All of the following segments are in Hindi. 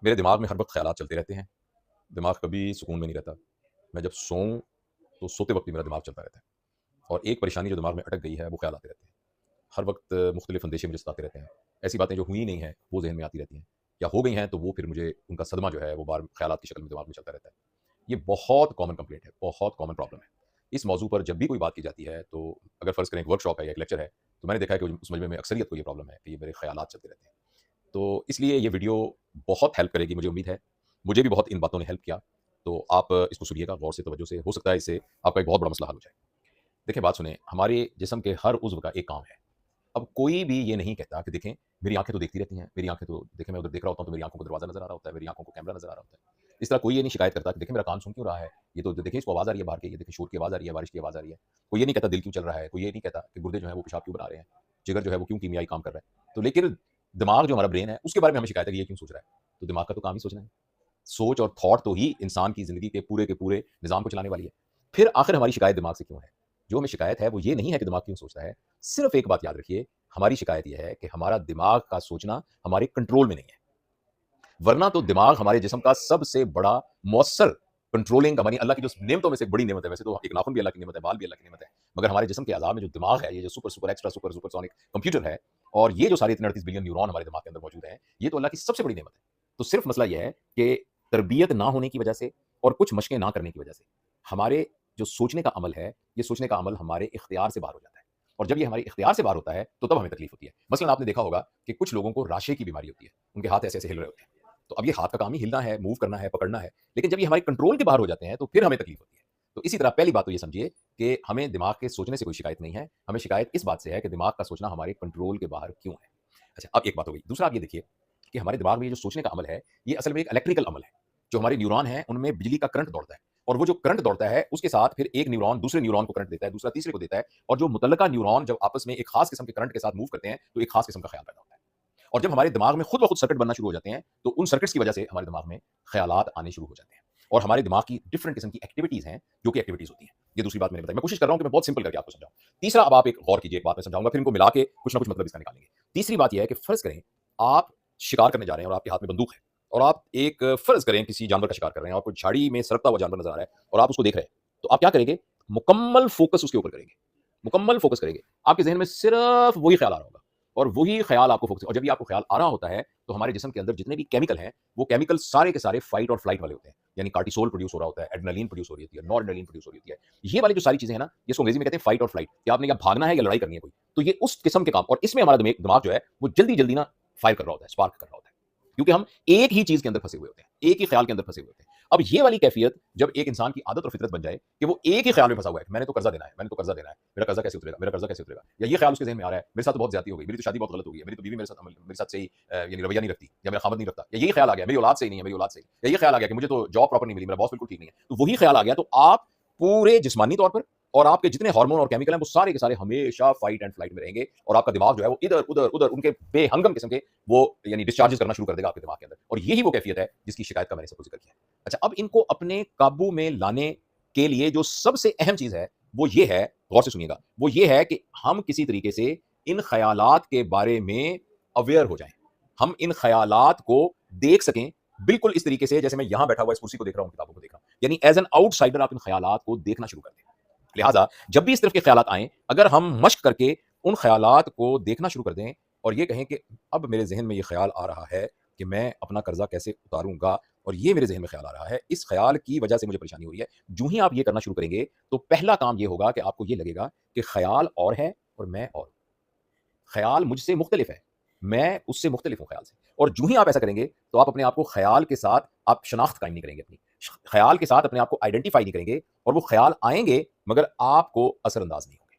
मेरे दिमाग में हर वक़्त ख़यालात चलते रहते हैं। दिमाग कभी सुकून में नहीं रहता। मैं जब सोऊँ, तो सोते वक़्त भी मेरा दिमाग चलता रहता है और एक परेशानी जो दिमाग में अटक गई है, वो ख़्याल आते रहते हैं। हर वक़्त मुख़्तलिफ़ अंदेशे मुझे सताते रहते हैं। ऐसी बातें जो हुई नहीं हैं, वो ज़हन में आती रहती हैं या हो गई हैं, तो वो फिर मुझे उनका सदमा जो है, वो बार ख़्यालात की शक्ल में दिमाग में चलता रहता है। ये बहुत कॉमन कंप्लेंट है, बहुत कॉमन प्रॉब्लम है। इस मौज़ू पर जब भी कोई बात की जाती है, तो अगर फ़र्ज़ करें एक वर्कशॉप है या एक लेक्चर है, तो मैंने देखा है कि उस मजमे में अक्सरियत को ये प्रॉब्लम है कि ये मेरे ख़्यालात चलते रहते हैं। तो इसलिए ये वीडियो बहुत हेल्प करेगी, मुझे उम्मीद है। मुझे भी बहुत इन बातों ने हेल्प किया। तो आप इसको सुनिएगा गौर से, तवज्जो से। हो सकता है इससे आपका एक बहुत बड़ा मसला हल हो जाए। देखिए बात सुनें, हमारे जिस्म के हर उज़्व का एक काम है। अब कोई भी ये नहीं कहता कि देखें, मेरी आँखें तो देखती रहती हैं, मेरी आँखें तो देखें मैं उधर देख रहा होता हूँ तो मेरी आँखों को दरवाज़ा नज़र आ रहा होता है, मेरी आँखों को कैमरा नज़र आ रहा होता है। इस तरह कोई ये नहीं शिकायत करता कि देखें मेरा कान सुन क्यों रहा है, ये तो देखें इसको आवाज़ आ रही है बाहर की, ये देखें शोर की आवाज़ आ रही है, बारिश की आवाज़ आ रही है। कोई ये नहीं कहता दिल क्यों चल रहा है, कोई ये नहीं कहता कि गुर्दे जो हैं वो पेशाब क्यों बना रहे हैं, जिगर जो है वो क्यों कीमियाई काम कर रहा है। तो लेकिन दिमाग जो हमारा ब्रेन है, उसके बारे में हमें शिकायत है कि ये क्यों सोच रहा है। तो दिमाग का तो काम ही सोचना है। सोच और थॉट तो ही इंसान की ज़िंदगी के पूरे निज़ाम को चलाने वाली है। फिर आखिर हमारी शिकायत दिमाग से क्यों है? जो हमें शिकायत है वो ये नहीं है कि दिमाग क्यों सोचता है। सिर्फ़ एक बात याद रखिए, हमारी शिकायत ये है कि हमारा दिमाग का सोचना हमारे कंट्रोल में नहीं है। वरना तो दिमाग हमारे जिस्म का सबसे बड़ा मौसर कंट्रोलिंग हमारी अल्लाह की जो नेमतों में से एक बड़ी नेमत है। वैसे तो एक नाखून भी अल्लाह की नेमत है, बाल भी अल्लाह की नेमत है। मगर हमारे जिस्म के अज़ा में जो दिमाग है, ये जो सुपर एक्स्ट्रा सुपरसोनिक कंप्यूटर है और ये जो सारे इतने 38 बिलियन न्यूरॉन हमारे दिमाग के अंदर मौजूद हैं, ये तो अल्लाह की सबसे बड़ी नेमत है। तो सिर्फ़ मसला ये है कि तरबियत ना होने की वजह से और कुछ मशकें ना करने की वजह से, हमारे जो सोचने का अमल है, ये सोचने का अमल हमारे इख्तियार से बाहर हो जाता है। और जब ये हमारे इख्तियार से बाहर होता है, तो तब हमें तकलीफ़ होती है। मसलन आपने देखा होगा कि कुछ लोगों को राशे की बीमारी होती है। उनके हाथ ऐसे-ऐसे हिल रहे होते हैं। तो अब ये हाथ का काम ही हिलना है, मूव करना है, पकड़ना है। लेकिन जब ये हमारे कंट्रोल के बाहर हो जाते हैं, तो फिर हमें तकलीफ़ होती है। तो इसी तरह पहली बात तो ये समझिए कि हमें दिमाग के सोचने से कोई शिकायत नहीं है। हमें शिकायत इस बात से है कि दिमाग का सोचना हमारे कंट्रोल के बाहर क्यों है। अच्छा, अब एक बात हो गई। दूसरा आप ये देखिए कि हमारे दिमाग में ये जो सोचने का अमल है, ये असल में एक इलेक्ट्रिकल अमल है। जो हमारे न्यूरॉन हैं, उनमें बिजली का करंट दौड़ता है और वो जो करंट दौड़ता है, उसके साथ फिर एक न्यूरॉन दूसरे न्यूरॉन को करंट देता है, दूसरा तीसरे को देता है और जो मुतल्लिका न्यूरॉन जब आपस में एक खास किस्म के करंट के साथ मूव करते हैं, तो एक खास किस्म का ख्याल पैदा होता है। और जब हमारे दिमाग में खुद ब खुद सर्किट बनना शुरू हो जाते हैं, तो उन सर्किट्स की वजह से हमारे दिमाग में ख़यालात आने शुरू हो जाते हैं। और हमारे दिमाग की डिफरेंट किस्म की एक्टिविटीज़ हैं, जो कि एक्टिविटीज़ होती हैं। ये दूसरी बात मैंने बताई। मैं कोशिश कर रहा हूँ कि मैं बहुत सिंपल करके आपको समझाऊँ। तीसरा अब आप एक गौर कीजिए, एक बात मैं समझाऊँगा, फिर इनको मिला के कुछ ना कुछ मतलब इसका निकालेंगे। तीसरी बात ये है कि फ़र्ज़ करें, आप शिकार करने जा रहे हैं और आपके हाथ में बंदूक है और आप एक फ़र्ज़ करें किसी जानवर का शिकार कर रहे हैं, आपको झाड़ी में सरकता हुआ जानवर नज़र आ रहा है और आप उसको देख रहे हैं। तो आप क्या करेंगे? मुकम्मल फ़ोकस उसके ऊपर करेंगे। मुकम्मल फ़ोकस करेंगे। आपके ज़हन में सिर्फ़ वही ख़्याल आ रहा होगा और वही ख़्याल आपको फ़ोकस और जब ये आपको ख़्याल आ रहा होता है, तो हमारे जिस्म के अंदर जितने भी केमिकल हैं, वो केमिकल सारे के सारे फ़ाइट और फ़्लाइट वाले होते हैं। यानी कॉर्टिसोल प्रोड्यूस हो रहा होता है, एड्रेनालिन प्रोड्यूस हो रही होती है, नॉरएड्रेनालिन प्रोड्यूस हो रही होती है। ये वाली जो सारी चीज़ें हैं ना, इसको अंग्रेज़ी में कहते हैं फ़ाइट और फ़्लाइट कि आपने या भागना है या लड़ाई करनी है कोई। तो ये उस किस्म के काम और इसमें हमारा दिमाग जो है, वो जल्दी-जल्दी ना फ़ायर कर रहा होता है, स्पार्क कर रहा होता है। क्योंकि हम एक ही चीज़ के अंदर फँसे हुए होते हैं, एक ही ख़्याल के अंदर फँसे हुए होते हैं। अब ये वाली कैफ़ियत जब एक इंसान की आदत और फ़ितरत बन जाए कि वो एक ही ख़्याल में फँसा हुआ है, मैंने तो कर्ज़ा देना है, मैंने तो कर्ज़ा देना है, मेरा कर्ज़ा कैसे उतरेगा, मेरा कर्ज़ा कैसे उतरेगा? या ये ख़्याल उसके ज़हन में आ रहा है, मेरे साथ तो बहुत ज़्यादती हो गई, मेरी तो शादी बहुत गलत हो गई है, मेरी तो बीवी मेरे साथ सही यानी रवैया नहीं रखती या मेरा ख़ामद नहीं रखता, या यही ख़्याल आ गया, मेरी औलाद सही नहीं है, मेरी औलाद सही या ये ख़्याल आ गया कि मुझे तो जॉब प्रॉपर नहीं मिली, मेरा बॉस बिल्कुल ठीक नहीं है। तो वही ख़्याल आ गया, तो आप पूरे जिस्मानी तौर पर और आपके जितने हार्मोन और केमिकल हैं, वो सारे के सारे हमेशा फ़ाइट एंड फ़्लाइट में रहेंगे और आपका दिमाग जो है, वो इधर-उधर उनके बेहंगम किस्म के वो यानी डिस्चार्जेज़ करना शुरू कर देगा आपके दिमाग के अंदर और यही वो कैफ़ियत है, जिसकी शिकायत का मैंने सबको ज़िक्र किया है। अच्छा, अब इनको अपने काबू में लाने के लिए जो सबसे अहम चीज़ है, वो ये है, गौर से सुनिएगा, वो ये है कि हम किसी तरीके से इन ख़यालात के बारे में अवेयर हो जाएँ। हम इन ख़यालात को देख सकें, बिल्कुल इस तरीके से जैसे मैं यहाँ बैठा हुआ इस कुर्सी को देख रहा हूँ, किताबों को देख रहा हूँ। यानी एज़ एन आउटसाइडर आप इन ख़यालात को देखना शुरू कर दें। लिहाजा जब भी इस तरह के ख़यालात आएँ, अगर हम मश्क करके उन ख़यालात को देखना शुरू कर दें और ये कहें कि अब मेरे ज़हन में ये ख़्याल आ रहा है कि मैं अपना कर्ज़ा कैसे उतारूँगा और ये मेरे ज़हन में ख़्याल आ रहा है, इस ख़्याल की वजह से मुझे परेशानी हो रही है। जूँ ही आप ये करना शुरू करेंगे, तो पहला काम ये होगा कि आपको ये लगेगा कि ख़्याल और है और मैं और हूँ। ख़्याल मुझसे मुख्तलिफ़ है, मैं उससे मुख्तलिफ़ हूँ ख़्याल से। और जूँ ही आप ऐसा करेंगे, तो आप अपने आप को ख़्याल के साथ आप शनाख्त कायम नहीं करेंगे अपनी। ख़्याल के साथ अपने आप को आइडेंटिफ़ाई नहीं करेंगे और वो ख़्याल आएँगे, मगर आपको असरअंदाज़ नहीं होंगे।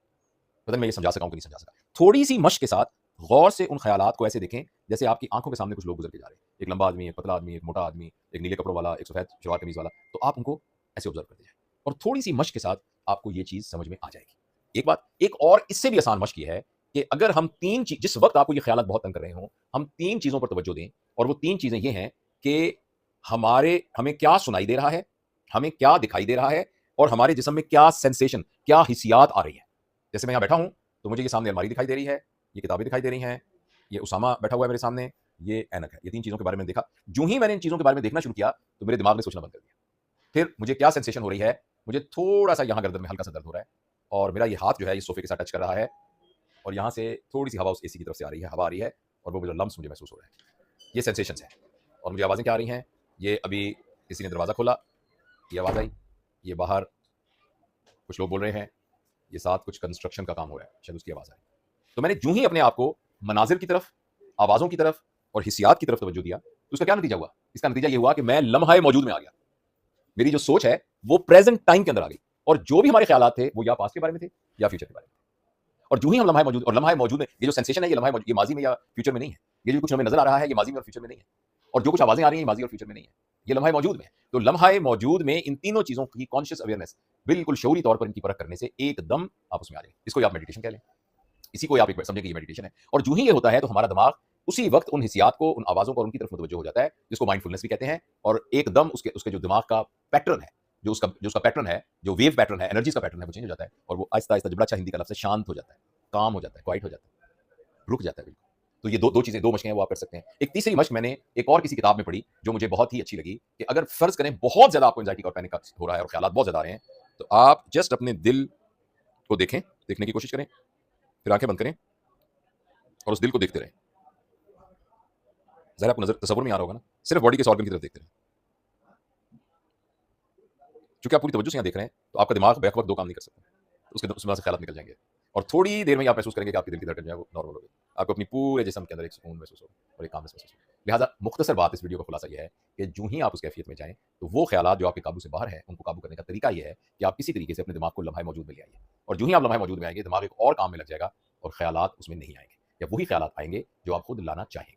पता नहीं मैं ये समझा सका हूँ कि नहीं समझा सका। थोड़ी-सी मश्क के साथ गौर से उन ख़यालात को ऐसे देखें, जैसे आपकी आँखों के सामने कुछ लोग गुज़र के जा रहे हैं। एक लंबा आदमी, एक पतला आदमी, एक मोटा आदमी, एक नीले कपड़ों वाला, एक सफ़ेद शलवार कमीज़ वाला। तो आप उनको ऐसे ऑब्ज़र्व करते जाएँ और थोड़ी-सी मश्क के साथ आपको ये चीज़ समझ में आ जाएगी। एक बात, एक और इससे भी आसान मश्क ये है कि अगर हम 3 चीज़ जिस वक़्त आपको ये ख़यालात बहुत तंग कर रहे हों, हम 3 चीज़ों पर तवज्जो दें और वो 3 चीज़ें ये हैं कि हमें क्या सुनाई दे रहा है, हमें क्या दिखाई दे रहा है और हमारे जिस्म में क्या सेंसेशन, क्या हिस्सियात आ रही हैं। जैसे मैं यहाँ बैठा हूँ, तो मुझे ये सामने अलमारी दिखाई दे रही है, ये किताबें दिखाई दे रही हैं, ये उसामा बैठा हुआ है मेरे सामने ये ऐनक है। ये 3 चीज़ों के बारे में देखा। जो ही मैंने इन चीज़ों के बारे में देखना शुरू किया, तो मेरे दिमाग ने सोचना बंद कर दिया। फिर मुझे क्या सेंसेशन हो रही है, मुझे थोड़ा-सा यहाँ गर्दन में हल्का-सा दर्द हो रहा है और मेरा ये हाथ जो है, ये सोफ़े के साथ टच कर रहा है और यहाँ से थोड़ी-सी हवा उस एसी की तरफ से आ रही है, हवा आ रही है और वो जो लम्प्स मुझे महसूस हो रहे हैं। ये सेंसेशंस हैं और मुझे आवाज़ें क्या आ रही हैं, ये अभी किसी ने दरवाज़ा खोला, ये आवाज़ आई, ये बाहर कुछ लोग बोल रहे हैं, ये साथ कुछ कंस्ट्रक्शन का काम हो रहा है, शायद उसकी आवाज़ आई। तो मैंने यूं ही अपने आप को मनाजिर की तरफ, आवाज़ों की तरफ और हिस्सियात की तरफ तवज्जो दिया, तो उसका क्या नतीजा हुआ? इसका नतीजा ये हुआ कि मैं लम्हा मौजूद में आ गया। मेरी जो सोच है वो प्रेजेंट टाइम के अंदर आ गई और जो भी हमारे ख्यालात थे वो या पास्ट के बारे में थे या फ्यूचर के बारे में। और जो ही हम लम्हा मौजूद में, ये जो सेंसेशन है, ये माजी में या फ्यूचर में नहीं है। ये जो कुछ हमें नजर आ रहा है, ये माजी में और फ्यूचर में नहीं है। और जो कुछ आवाजें आ रही हैं, ये माजी और फ्यूचर में नहीं है, ये लम्हा मौजूद में है। तो लम्हा मौजूद में इन तीनों चीजों की कॉन्शियस अवेयरनेस, बिल्कुल शऊरी तौर पर इनकी परख करने से एकदम आप उसमें आ जाएंगे। इसको आप मेडिटेशन कह लें, इसी को आप एक समझें कि ये मेडिटेशन है। और जो ही ये होता है तो हमारा दिमाग उसी वक्त उन हिस्सियात को, उन आवाज़ों को और उनकी तरफ मुतवज्जो हो जाता है, जिसको माइंडफुलनेस भी कहते हैं। और एकदम उसके उसके जो दिमाग का पैटर्न है, जो उसका पैटर्न है, जो वेव पैटर्न है, एनर्जीज का पैटर्न है, वो चेंज हो जाता है और वो आहिस्ता-आहिस्ता, जो बड़ा अच्छा हिंदी का लफ्ज़ है, शांत हो जाता है, काम हो जाता है, क्वाइट हो जाता है, रुक जाता है बिल्कुल। तो ये दो चीज़ें, 2 मशकें हैं, वो आप कर सकते हैं। एक तीसरी मश्क मैंने एक और किसी किताब में पढ़ी, जो मुझे बहुत ही अच्छी लगी कि अगर फ़र्ज़ करें बहुत ज़्यादा आपको एंग्ज़ायटी और पैनिक का हो रहा है और ख़्यालात बहुत ज़्यादा आ रहे हैं, तो आप जस्ट अपने दिल को देखने की कोशिश करें, फिर आँखें बंद करें और उस दिल को देखते रहें। ज़ाहिर आपको नज़र तसव्वुर में आ रहा होगा ना, सिर्फ बॉडी के इस ऑर्गन की तरफ देखते रहें। चूँकि आप पूरी तवज्जो से यहाँ देख रहे हैं, तो आपका दिमाग बैक वक़्त 2 काम नहीं कर सकता। उसमें से ख़्यालात निकल जाएँगे और थोड़ी देर में ही आप महसूस करेंगे कि आपके दिल की धड़कन जो है वो नॉर्मल हो गई। आपको अपनी पूरे जिस्म के अंदर एक सुकून महसूस हो और एक कामनेस महसूस हो। लिहाज़ा मुख्तसर बात इस वीडियो का खुलासा ये है कि जो ही आप उस कैफ़ियत में जाएँ, तो वो ख़्यालात जो आपके काबू से बाहर हैं, उनको काबू करने का तरीका ये है कि आप किसी तरीके से अपने दिमाग को लम्हा मौजूद में ले आइए। और जो ही आप लम्हा मौजूद में आएँगे, दिमाग एक और काम में लग जाएगा और ख़्यालात उसमें नहीं आएँगे, या वही ख़्यालात आएँगे जो आप खुद लाना चाहेंगे।